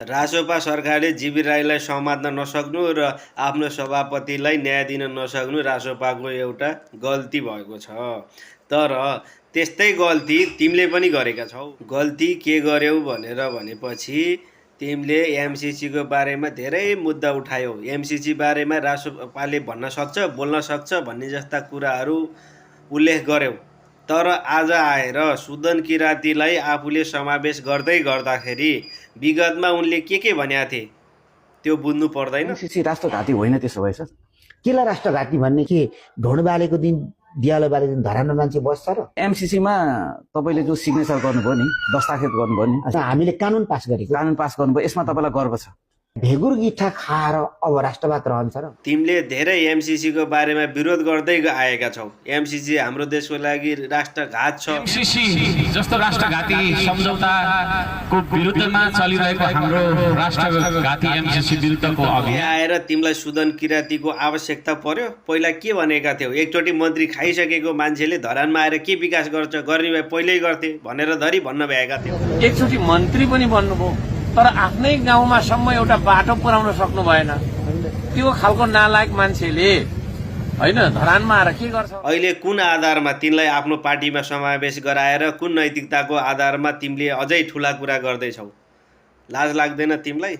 रासोपा सरकारले जीवी राईलाई समात्न नसक्नु र आफ्नो सभापतिलाई न्याय दिन नसक्नु रासोपाको एउटा गल्ती भएको छ। तर त्यस्तै गल्ती तिमीले पनि गरेका छौ। गल्ती के गर्यौ भनेपछि तिमीले एमसिसीको बारेमा धेरै मुद्दा उठायौ। एमसिसी बारेमा रासोपाले भन्न सक्छ, बोल्न सक्छ भन्ने जस्ता कुराहरू उल्लेख गर्यौ। तर आज आएर सुदन किरातीलाई आफूले समावेश गर्दाखेरि विगतमा उनले के भनेका थिए त्यो बुझ्नु पर्दैन। एमसिसी राष्ट्रघाती होइन त्यसो भए सर। केलाई राष्ट्रघाती भन्ने के ढोड बालेको दिन दियालो बालेको दिन धरानमा मान्छे बस्छ र? एमसिसीमा तपाईँले जो सिग्नेचर गर्नुभयो नि, दस्तावेज गर्नुभयो नि, हामीले कानुन पास गर्नुभयो, यसमा तपाईँलाई गर्व छ। भेगुर गिठा खाएर अब राष्ट्रवाद रहन्छ र? तिमीले धेरै एमसिसीको बारेमा विरोध गर्दै आएका छौ। एमसिसी हाम्रो देशको लागि राष्ट्रघात छ। एमसिसी जस्तो राष्ट्रघाती सम्झौताको विरुद्धमा चलिरहेको हाम्रो राष्ट्रघाती एमसिसी विरुद्धको अभियान आएर तिमीलाई सुदन किरातीको आवश्यकता पर्यो? पहिला के भनेका थियौ? एकचोटि मन्त्री खाइसकेको मान्छेले धरानमा आएर के विकास गर्ने भए पहिल्यै गर्थे भनेर धरी भन्न भएका थियौ। एकचोटि मन्त्री पनि बन्नुभयो, तर आफ्नै गाउँमा सम्म एउटा बाटो पुर्याउन सक्नु भएन। त्यो खालको नालायक मान्छेले होइन धरानमा आएर के गर्छ? अहिले कुन आधारमा तिमीलाई आफ्नो पार्टीमा समावेश गराएर कुन नैतिकताको आधारमा तिमीले अझै ठुला कुरा गर्दैछौ? लाज लाग्दैन तिमीलाई?